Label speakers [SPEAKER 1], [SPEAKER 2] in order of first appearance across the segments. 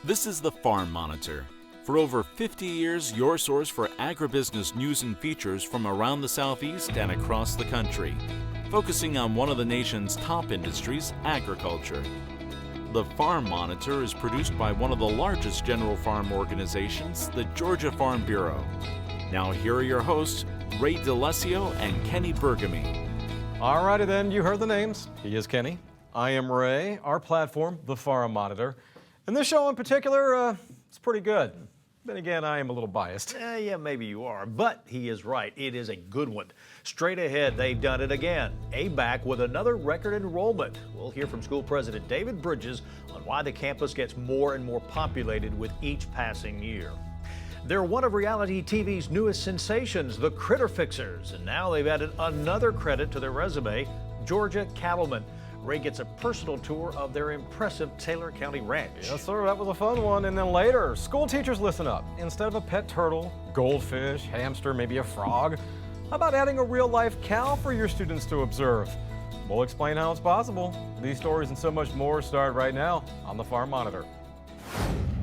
[SPEAKER 1] This is the Farm Monitor. For over 50 years, your source for agribusiness news and features from around the Southeast and across the country, focusing on one of the nation's top industries, agriculture. The Farm Monitor is produced by one of the largest general farm organizations, the Georgia Farm Bureau. Now here are your hosts, Ray DeLesio and Kenny Bergamy.
[SPEAKER 2] All righty then, you heard the names. He is Kenny. I am Ray. Our platform, the Farm Monitor. And this show in particular, it's pretty good. Then again, I am a little biased.
[SPEAKER 3] Yeah, maybe you are, but he is right. It is a good one. Straight ahead, they've done it again. ABAC with another record enrollment. We'll hear from school president David Bridges on why the campus gets more and more populated with each passing year. They're one of reality TV's newest sensations, the Critter Fixers, and now they've added another credit to their resume, Georgia Cattlemen. Ray gets a personal tour of their impressive Taylor County ranch.
[SPEAKER 2] Yes, sir, that was a fun one. And then later, school teachers, listen up. Instead of a pet turtle, goldfish, hamster, maybe a frog, how about adding a real-life cow for your students to observe? We'll explain how it's possible. These stories and so much more start right now on the Farm Monitor.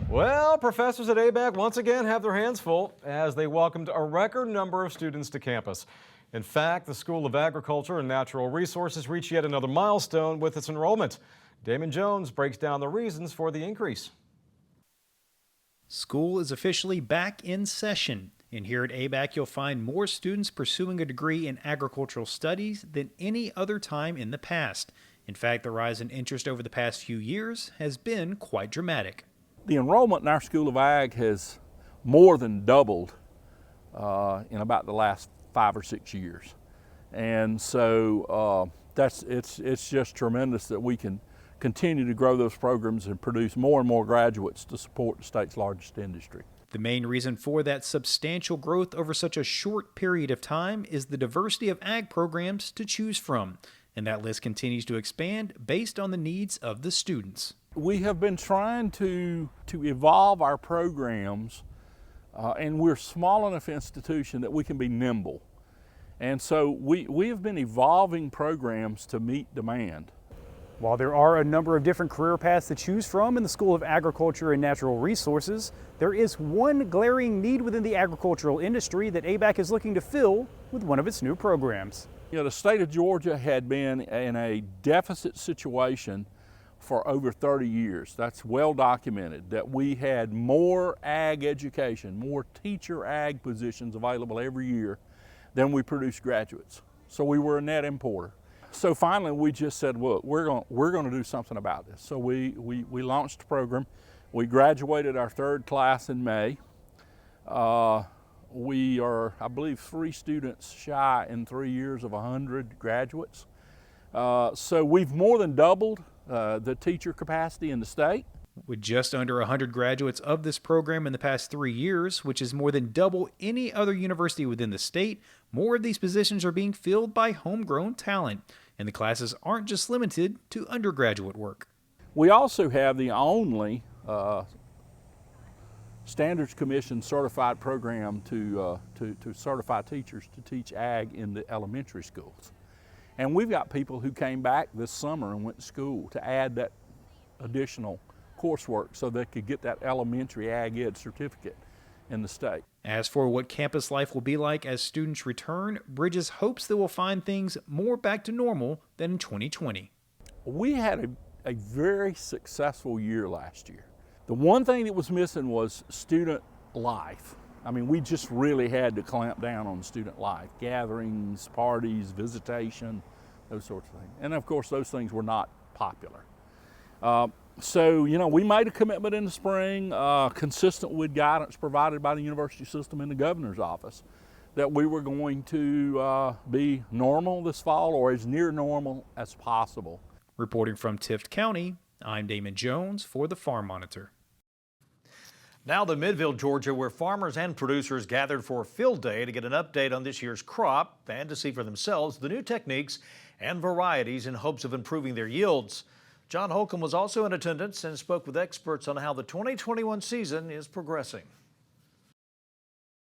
[SPEAKER 2] Well, professors at ABAC once again have their hands full as they welcomed a record number of students to campus. In fact, the School of Agriculture and Natural Resources reached yet another milestone with its enrollment. Damon Jones breaks down the reasons for the increase.
[SPEAKER 4] School is officially back in session, and here at ABAC you'll find more students pursuing a degree in agricultural studies than any other time in the past. In fact, the rise in interest over the past few years has been quite dramatic.
[SPEAKER 5] The enrollment in our School of Ag has more than doubled in about the last 5 or 6 years, and so it's just tremendous that we can continue to grow those programs and produce more and more graduates to support the state's largest industry.
[SPEAKER 4] The main reason for that substantial growth over such a short period of time is the diversity of ag programs to choose from, and that list continues to expand based on the needs of the students.
[SPEAKER 5] We have been trying to evolve our programs, and we're a small enough institution that we can be nimble. And so we have been evolving programs to meet demand.
[SPEAKER 6] While there are a number of different career paths to choose from in the School of Agriculture and Natural Resources, there is one glaring need within the agricultural industry that ABAC is looking to fill with one of its new programs.
[SPEAKER 5] You know, the state of Georgia had been in a deficit situation for over 30 years. That's well documented, that we had more ag education, more teacher ag positions available every year than we produced graduates. So we were a net importer. So finally we just said, look, we're going to do something about this. So we launched a program. We graduated our 3rd class in May. We are, I believe, 3 students shy in 3 years of 100 graduates. So we've more than doubled the teacher capacity in the state.
[SPEAKER 4] With just under 100 graduates of this program in the past 3 years, which is more than double any other university within the state, more of these positions are being filled by homegrown talent, and the classes aren't just limited to undergraduate work.
[SPEAKER 5] We also have the only Standards Commission certified program to certify teachers to teach ag in the elementary schools. And we've got people who came back this summer and went to school to add that additional coursework so they could get that elementary ag ed certificate in the state.
[SPEAKER 4] As for what campus life will be like as students return, Bridges hopes they will find things more back to normal than in 2020.
[SPEAKER 5] We had a very successful year last year. The one thing that was missing was student life. I mean, we just really had to clamp down on student life, gatherings, parties, visitation, those sorts of things. And of course, those things were not popular. So, you know, we made a commitment in the spring, consistent with guidance provided by the university system and the governor's office, that we were going to be normal this fall, or as near normal as possible.
[SPEAKER 4] Reporting from Tift County, I'm Damon Jones for the Farm Monitor.
[SPEAKER 3] Now to Midville, Georgia, where farmers and producers gathered for Field Day to get an update on this year's crop and to see for themselves the new techniques and varieties in hopes of improving their yields. John Holcomb was also in attendance and spoke with experts on how the 2021 season is progressing.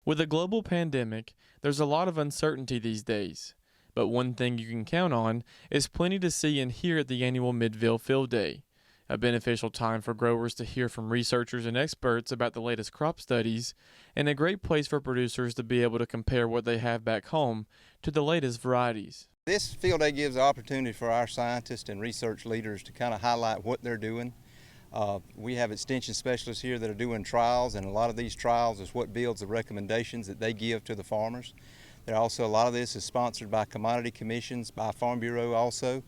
[SPEAKER 7] With a global pandemic, there's a lot of uncertainty these days. But one thing you can count on is plenty to see and hear at the annual Midville Field Day. a beneficial time for growers to hear from researchers and experts about the latest crop studies, and a great place for producers to be able to compare what they have back home to the latest varieties.
[SPEAKER 8] This field day gives the opportunity for our scientists and research leaders to kind of highlight what they're doing. We have extension specialists here that are doing trials, and a lot of these trials is what builds the recommendations that they give to the farmers. There also, a lot of this is sponsored by commodity commissions, by Farm Bureau also,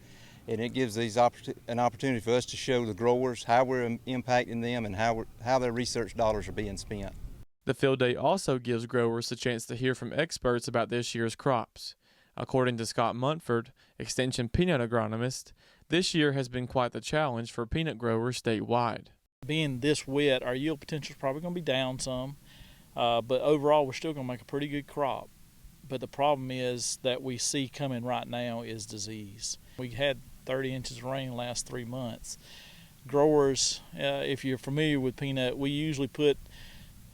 [SPEAKER 8] and it gives these an opportunity for us to show the growers how we're impacting them and how their research dollars are being spent.
[SPEAKER 7] The field day also gives growers the chance to hear from experts about this year's crops. According to Scott Munford, Extension peanut agronomist, this year has been quite the challenge for peanut growers statewide.
[SPEAKER 9] Being this wet, our yield potential is probably going to be down some, but overall we're still going to make a pretty good crop. But the problem is that we see coming right now is disease. We had 30 inches of rain the last 3 months. Growers, if you're familiar with peanut, we usually put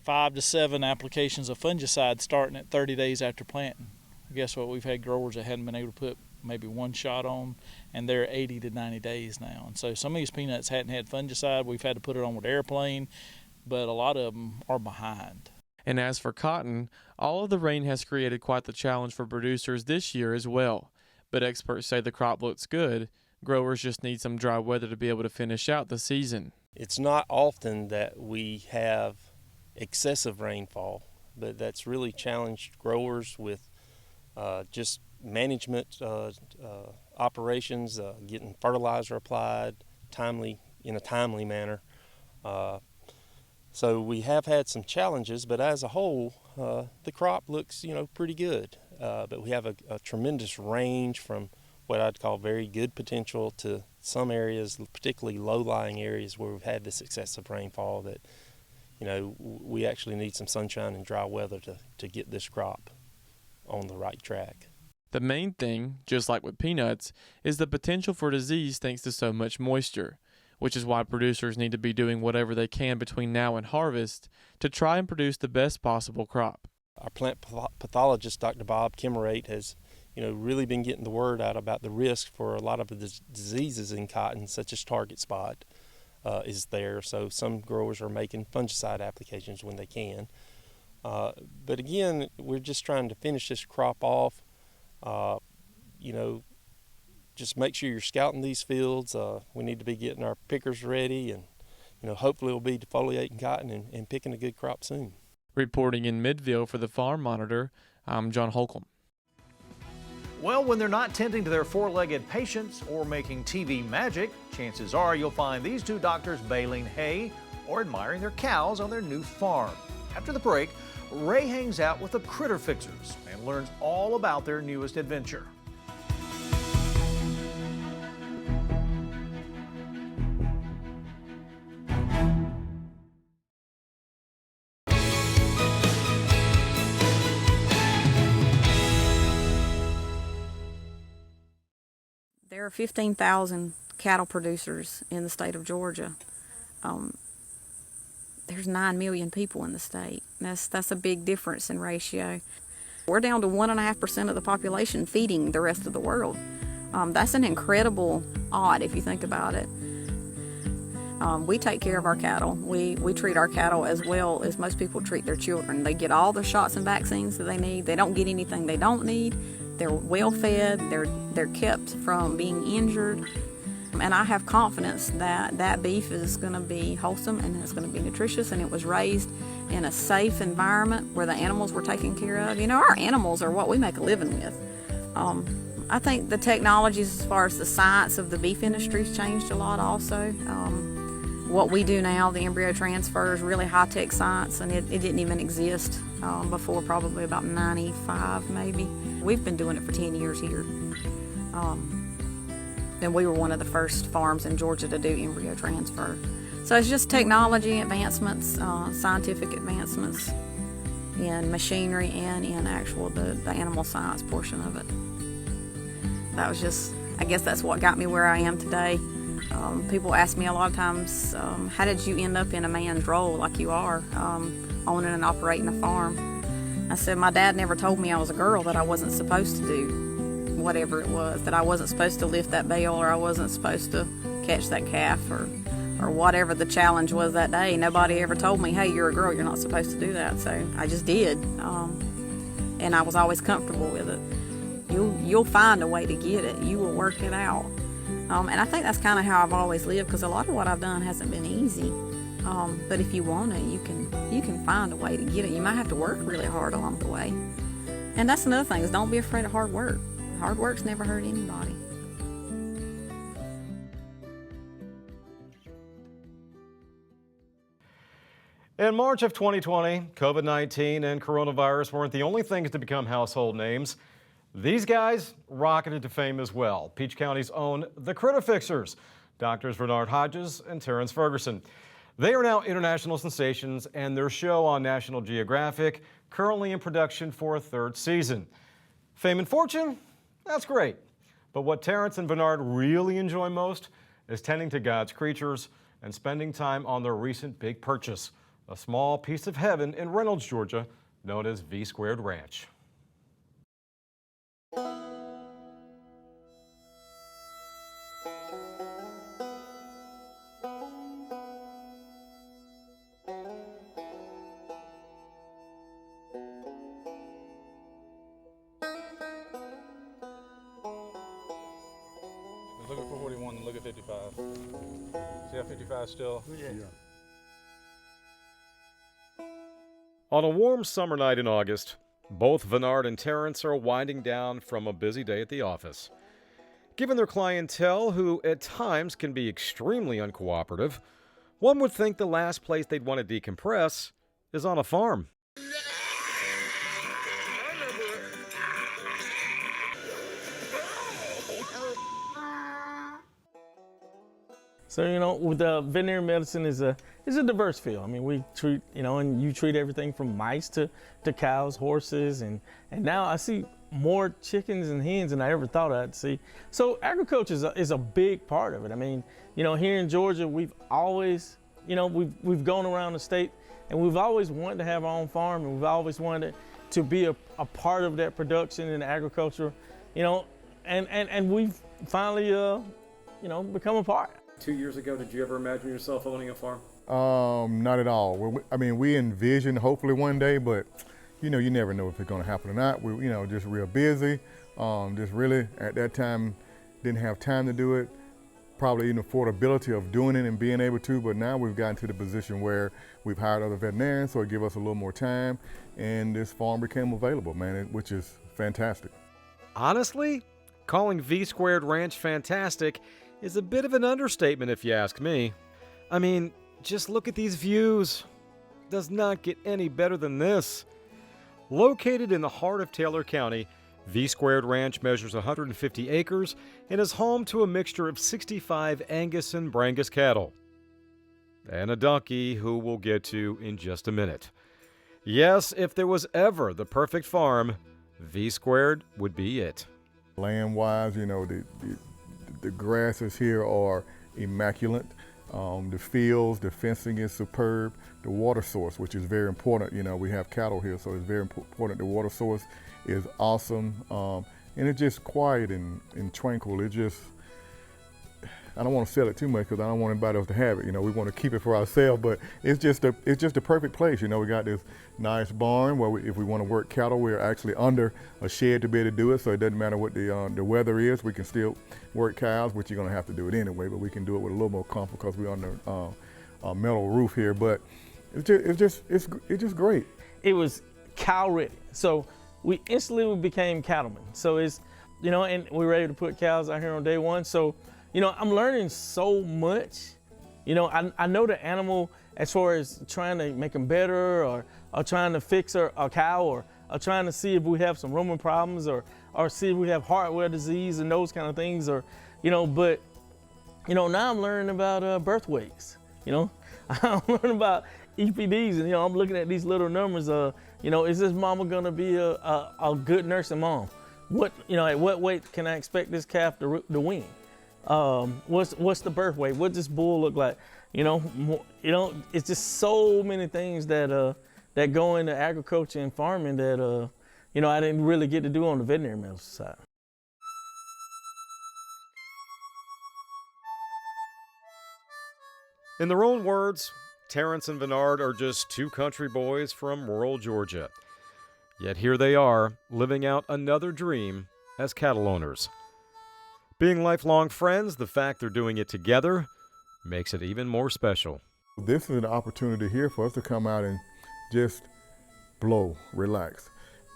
[SPEAKER 9] 5 to 7 applications of fungicide starting at 30 days after planting. Guess what? We've had growers that hadn't been able to put maybe one shot on, and they're 80 to 90 days now. And so some of these peanuts hadn't had fungicide. We've had to put it on with airplane, but a lot of them are behind.
[SPEAKER 7] And as for cotton, all of the rain has created quite the challenge for producers this year as well. But experts say the crop looks good. Growers just need some dry weather to be able to finish out the season.
[SPEAKER 10] It's not often that we have excessive rainfall, but that's really challenged growers with just management operations, getting fertilizer applied in a timely manner. So we have had some challenges, but as a whole, the crop looks, pretty good. But we have a tremendous range from what I'd call very good potential to some areas, particularly low-lying areas where we've had this excessive rainfall that, we actually need some sunshine and dry weather to get this crop on the right track.
[SPEAKER 7] The main thing, just like with peanuts, is the potential for disease thanks to so much moisture, which is why producers need to be doing whatever they can between now and harvest to try and produce the best possible crop.
[SPEAKER 10] Our plant pathologist, Dr. Bob Kimmerate, has really been getting the word out about the risk for a lot of the diseases in cotton, such as target spot is there. So some growers are making fungicide applications when they can. But again, we're just trying to finish this crop off. Just make sure you're scouting these fields. We need to be getting our pickers ready, and hopefully we'll be defoliating cotton and picking a good crop soon.
[SPEAKER 7] Reporting in Midville for the Farm Monitor, I'm John Holcomb.
[SPEAKER 3] Well, when they're not tending to their four-legged patients or making TV magic, chances are you'll find these two doctors baling hay or admiring their cows on their new farm. After the break, Ray hangs out with the Critter Fixers and learns all about their newest adventure.
[SPEAKER 11] There are 15,000 cattle producers in the state of Georgia. There's 9 million people in the state. That's a big difference in ratio. We're down to 1.5% of the population feeding the rest of the world. That's an incredible odd if you think about it. We take care of our cattle. We treat our cattle as well as most people treat their children. They get all the shots and vaccines that they need. They don't get anything they don't need. They're well fed. They're kept from being injured. And I have confidence that that beef is going to be wholesome and it's going to be nutritious, and it was raised in a safe environment where the animals were taken care of. Our animals are what we make a living with. I think the technologies as far as the science of the beef industry has changed a lot also. What we do now, the embryo transfer, is really high-tech science, and it didn't even exist before probably about 95 maybe. We've been doing it for 10 years here. And we were one of the first farms in Georgia to do embryo transfer. So it's just technology advancements, scientific advancements in machinery and in the animal science portion of it. I guess that's what got me where I am today. People ask me a lot of times, how did you end up in a man's role like you are, owning and operating a farm? I said, my dad never told me I was a girl, that I wasn't supposed to do whatever it was, that I wasn't supposed to lift that bale, or I wasn't supposed to catch that calf, or or whatever the challenge was that day. Nobody ever told me, hey, you're a girl, you're not supposed to do that. So I just did. And I was always comfortable with it. You'll find a way to get it. You will work it out. And I think that's kind of how I've always lived, because a lot of what I've done hasn't been easy. But if you want it, you can find a way to get it. You might have to work really hard along the way. And that's another thing, is don't be afraid of hard work. Hard work's never hurt anybody.
[SPEAKER 2] In March of 2020, COVID-19 and coronavirus weren't the only things to become household names. These guys rocketed to fame as well. Peach County's own The Critter Fixers, Doctors Bernard Hodges and Terrence Ferguson. They are now international sensations, and their show on National Geographic currently in production for a third season. Fame and fortune? That's great. But what Terrence and Bernard really enjoy most is tending to God's creatures and spending time on their recent big purchase, a small piece of heaven in Reynolds, Georgia, known as V Squared Ranch.
[SPEAKER 12] Looking for 41 and look at 55. See how 55 still? Yeah.
[SPEAKER 2] On a warm summer night in August, both Bernard and Terrence are winding down from a busy day at the office. Given their clientele, who at times can be extremely uncooperative, one would think the last place they'd want to decompress is on a farm.
[SPEAKER 13] So, you know, with veterinary medicine is a diverse field. I mean, we treat, you know, and you treat everything from mice to cows, horses, and now I see more chickens and hens than I ever thought I'd see. So agriculture is a big part of it. I mean, you know, here in Georgia, we've always, you know, we've gone around the state, and we've always wanted to have our own farm, and we've always wanted to be a part of that production in agriculture, you know, and we've finally, you know, become a part.
[SPEAKER 2] 2 years ago, did you ever imagine yourself owning a farm?
[SPEAKER 14] Not at all. I mean, we envision hopefully one day, but you know, you never know if it's going to happen or not. We, you know, just real busy. Just really at that time didn't have time to do it. Probably even affordability of doing it and being able to. But now we've gotten to the position where we've hired other veterinarians, so it give us a little more time, and this farm became available, man, which is fantastic.
[SPEAKER 2] Honestly, calling V Squared Ranch fantastic is a bit of an understatement if you ask me. I mean, just look at these views. Does not get any better than this. Located in the heart of Taylor County, V Squared Ranch measures 150 acres and is home to a mixture of 65 Angus and Brangus cattle. And a donkey who we'll get to in just a minute. Yes, if there was ever the perfect farm, V Squared would be it.
[SPEAKER 14] Land-wise, you know, the grasses here are immaculate. The fields, the fencing is superb. The water source, which is very important. You know, we have cattle here, so it's very important. The water source is awesome. And it's just quiet and tranquil. It just, I don't want to sell it too much because I don't want anybody else to have it. You know, we want to keep it for ourselves, but it's just the perfect place. You know, we got this nice barn where if we want to work cattle, we're actually under a shed to be able to do it. So it doesn't matter what the weather is. We can still work cows, which you're going to have to do it anyway, but we can do it with a little more comfort because we're under a metal roof here. But it's just great.
[SPEAKER 13] It was cow ready. So we instantly became cattlemen. So it's, you know, and we were able to put cows out here on day one. So, you know, I'm learning so much. You know, I know the animal as far as trying to make them better or trying to fix a cow or trying to see if we have some rumen problems or see if we have heartworm disease and those kind of things, or, you know, but, you know, now I'm learning about birth weights. You know, I'm learning about EPDs, and, you know, I'm looking at these little numbers. You know, is this mama gonna be a good nursing mom? What, you know, at what weight can I expect this calf to wean? What's the birth weight? What does this bull look like? You know, it's just so many things that that go into agriculture and farming that you know, I didn't really get to do on the veterinary medicine side.
[SPEAKER 2] In their own words, Terrence and Bernard are just two country boys from rural Georgia. Yet here they are, living out another dream as cattle owners. Being lifelong friends, the fact they're doing it together makes it even more special.
[SPEAKER 14] This is an opportunity here for us to come out and just blow, relax,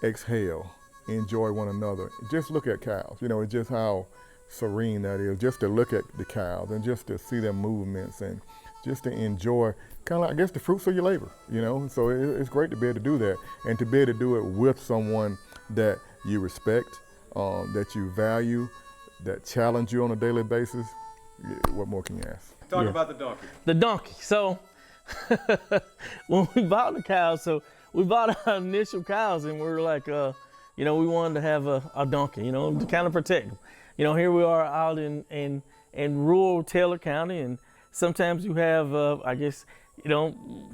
[SPEAKER 14] exhale, enjoy one another. Just look at cows. It's just how serene that is, just to look at the cows and just to see their movements and just to enjoy kind of, I guess, the fruits of your labor, So it's great to be able to do that and to be able to do it with someone that you respect, that you value, that challenge you on a daily basis. What more can you ask?
[SPEAKER 2] Talk about the donkey.
[SPEAKER 13] The donkey. So when we bought the cows, so we bought our initial cows and we were like, we wanted to have a donkey, to kind of protect them. Here we are out in rural Taylor County, and sometimes you have,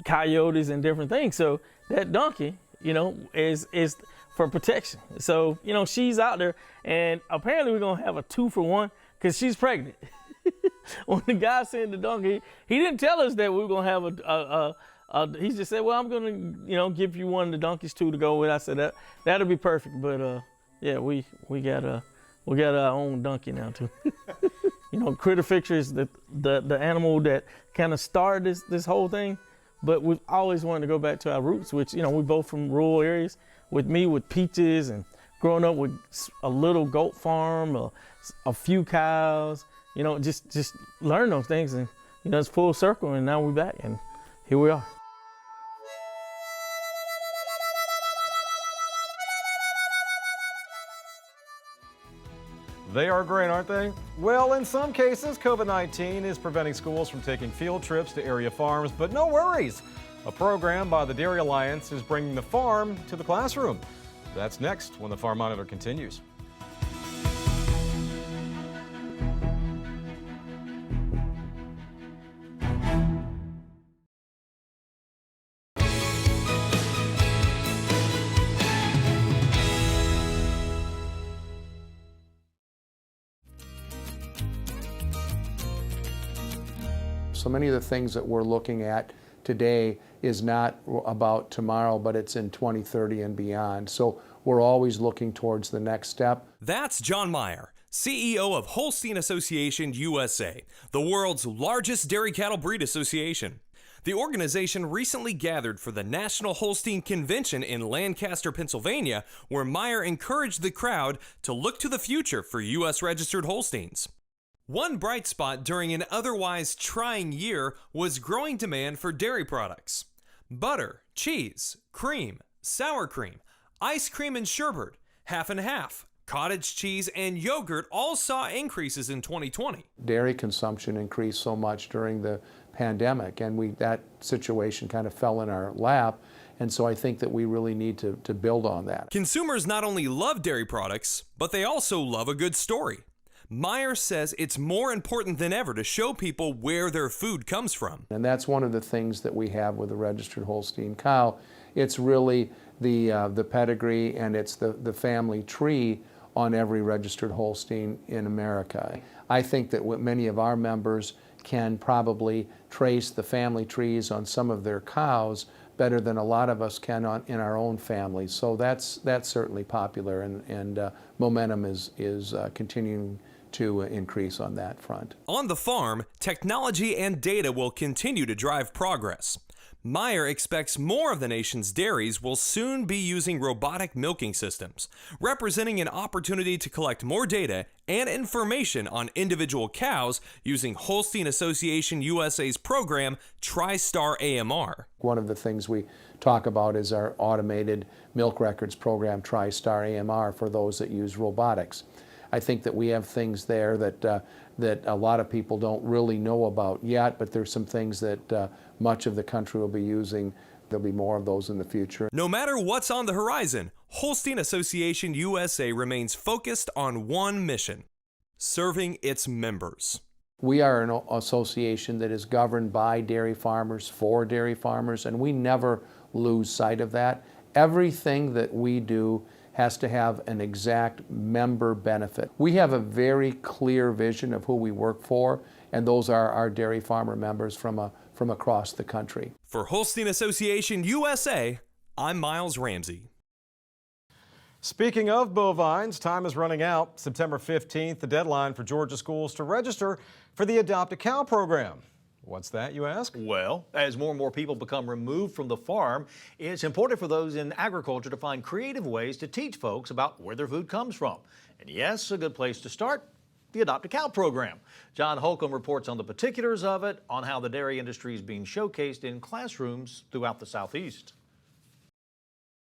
[SPEAKER 13] coyotes and different things. So that donkey, is for protection. So, she's out there, and apparently we're gonna have a 2-for-1 because she's pregnant. When the guy sent the donkey, he didn't tell us that we were gonna have he just said, well, I'm gonna, give you one of the donkeys too to go with. I said that'll be perfect. But yeah, we got our own donkey now too. Critter Fixer is the animal that kind of started this whole thing, but we've always wanted to go back to our roots, which, we're both from rural areas. With me, with peaches and growing up with a little goat farm, a few cows, just learn those things, and, it's full circle, and now we're back, and here we are.
[SPEAKER 2] They are great, aren't they? Well, in some cases, COVID-19 is preventing schools from taking field trips to area farms, but no worries. A program by the Dairy Alliance is bringing the farm to the classroom. That's next when the Farm Monitor continues.
[SPEAKER 15] So many of the things that we're looking at today is not about tomorrow, but it's in 2030 and beyond. So we're always looking towards the next step.
[SPEAKER 16] That's John Meyer, CEO of Holstein Association USA, the world's largest dairy cattle breed association. The organization recently gathered for the National Holstein Convention in Lancaster, Pennsylvania, where Meyer encouraged the crowd to look to the future for U.S. registered Holsteins. One bright spot during an otherwise trying year was growing demand for dairy products. Butter, cheese, cream, sour cream, ice cream and sherbet, half and half, cottage cheese, and yogurt all saw increases in 2020.
[SPEAKER 15] Dairy consumption increased so much during the pandemic, and that situation kind of fell in our lap. And so I think that we really need to build on that.
[SPEAKER 16] Consumers not only love dairy products, but they also love a good story. Meyer says it's more important than ever to show people where their food comes from.
[SPEAKER 15] And that's one of the things that we have with the registered Holstein cow. It's really the pedigree, and it's the family tree on every registered Holstein in America. I think that many of our members can probably trace the family trees on some of their cows better than a lot of us can in our own families. So that's certainly popular, and momentum is continuing to increase on that front.
[SPEAKER 16] On the farm, technology and data will continue to drive progress. Meyer expects more of the nation's dairies will soon be using robotic milking systems, representing an opportunity to collect more data and information on individual cows using Holstein Association USA's program TriStar AMR.
[SPEAKER 15] One of the things we talk about is our automated milk records program, TriStar AMR, for those that use robotics. I think that we have things there that a lot of people don't really know about yet, but there's some things that much of the country will be using. There'll be more of those in the future.
[SPEAKER 16] No matter what's on the horizon, Holstein Association USA remains focused on one mission: serving its members.
[SPEAKER 15] We are an association that is governed by dairy farmers, for dairy farmers, and we never lose sight of that. Everything that we do has to have an exact member benefit. We have a very clear vision of who we work for, and those are our dairy farmer members from across the country.
[SPEAKER 16] For Holstein Association USA, I'm Miles Ramsey.
[SPEAKER 2] Speaking of bovines, time is running out. September 15th, the deadline for Georgia schools to register for the Adopt a Cow program. What's that, you ask?
[SPEAKER 3] Well, as more and more people become removed from the farm, it's important for those in agriculture to find creative ways to teach folks about where their food comes from. And yes, a good place to start, the Adopt a Cow program. John Holcomb reports on the particulars of it, on how the dairy industry is being showcased in classrooms throughout the Southeast.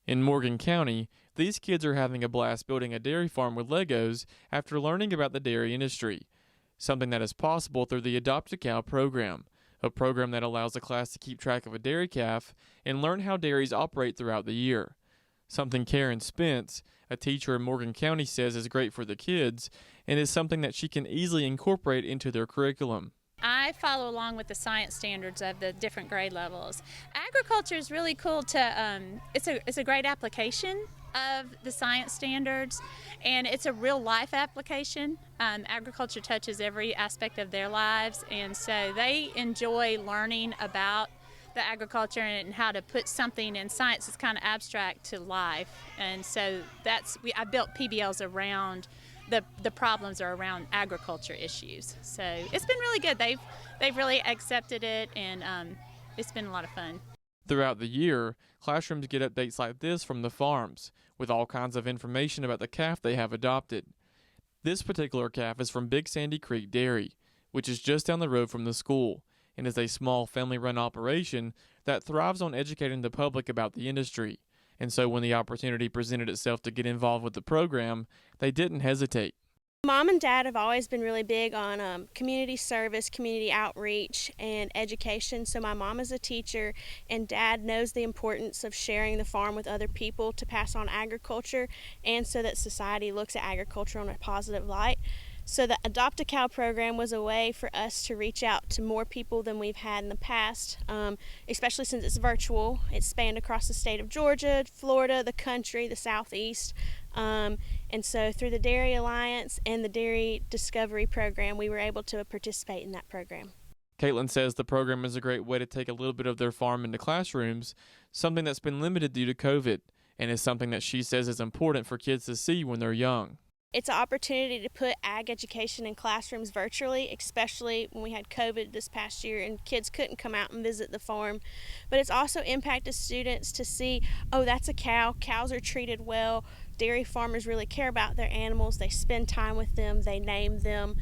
[SPEAKER 7] In Morgan County, these kids are having a blast building a dairy farm with Legos after learning about the dairy industry. Something that is possible through the Adopt a Cow program, a program that allows the class to keep track of a dairy calf and learn how dairies operate throughout the year. Something Karen Spence, a teacher in Morgan County, says is great for the kids and is something that she can easily incorporate into their curriculum.
[SPEAKER 17] I follow along with the science standards of the different grade levels. Agriculture is really cool to, it's a great application of the science standards, and it's a real life application. Agriculture touches every aspect of their lives, and so they enjoy learning about the agriculture and how to put something in science that's kind of abstract to life. And so I built PBLs around the problems are around agriculture issues. So it's been really good. They've really accepted it, and it's been a lot of fun.
[SPEAKER 7] Throughout the year, classrooms get updates like this from the farms, with all kinds of information about the calf they have adopted. This particular calf is from Big Sandy Creek Dairy, which is just down the road from the school, and is a small family-run operation that thrives on educating the public about the industry. And so when the opportunity presented itself to get involved with the program, they didn't hesitate.
[SPEAKER 18] Mom and Dad have always been really big on community service, community outreach, and education. So my mom is a teacher, and Dad knows the importance of sharing the farm with other people to pass on agriculture, and so that society looks at agriculture in a positive light. So the Adopt a Cow program was a way for us to reach out to more people than we've had in the past, especially since it's virtual. It's spanned across the state of Georgia, Florida, the country, the Southeast. And so through the Dairy Alliance and the Dairy Discovery program, we were able to participate in that program.
[SPEAKER 7] Caitlin says the program is a great way to take a little bit of their farm into classrooms, something that's been limited due to COVID, and is something that she says is important for kids to see when they're young.
[SPEAKER 18] It's an opportunity to put ag education in classrooms virtually, especially when we had COVID this past year and kids couldn't come out and visit the farm. But it's also impacted students to see, oh, that's a cow. Cows are treated well. Dairy farmers really care about their animals. They spend time with them. They name them.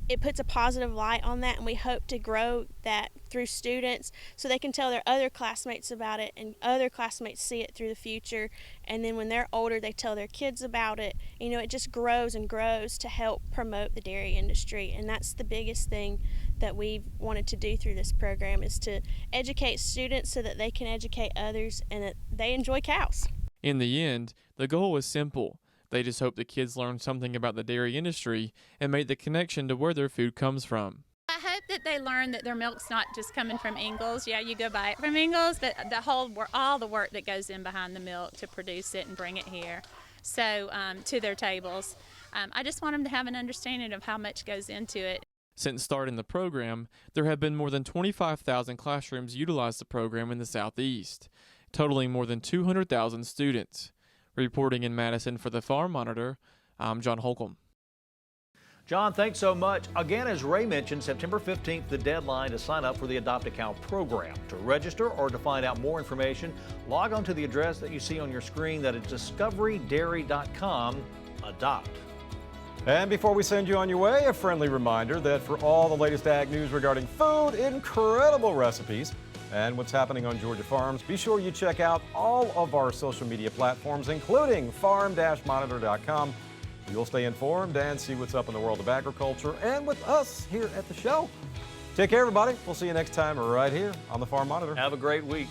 [SPEAKER 18] It puts a positive light on that, and we hope to grow that through students so they can tell their other classmates about it, and other classmates see it through the future, and then when they're older they tell their kids about it. You know, it just grows and grows to help promote the dairy industry, and that's the biggest thing that we've wanted to do through this program, is to educate students so that they can educate others and that they enjoy cows.
[SPEAKER 7] In the end, the goal is simple. They just hope the kids learn something about the dairy industry and make the connection to where their food comes from.
[SPEAKER 17] I hope that they learn that their milk's not just coming from Ingles. Yeah, you go buy it from Ingles, but all the work that goes in behind the milk to produce it and bring it here, so to their tables. I just want them to have an understanding of how much goes into it.
[SPEAKER 7] Since starting the program, there have been more than 25,000 classrooms utilize the program in the Southeast, totaling more than 200,000 students. Reporting in Madison for the Farm Monitor, I'm John Holcomb.
[SPEAKER 3] John, thanks so much. Again, as Ray mentioned, September 15th, the deadline to sign up for the Adopt a Cow program. To register or to find out more information, log on to the address that you see on your screen. That is discoverydairy.com. Adopt.
[SPEAKER 2] And before we send you on your way, a friendly reminder that for all the latest ag news regarding food, incredible recipes, and what's happening on Georgia farms, be sure you check out all of our social media platforms, including farm-monitor.com. You'll stay informed and see what's up in the world of agriculture and with us here at the show. Take care, everybody. We'll see you next time right here on the Farm Monitor.
[SPEAKER 3] Have a great week.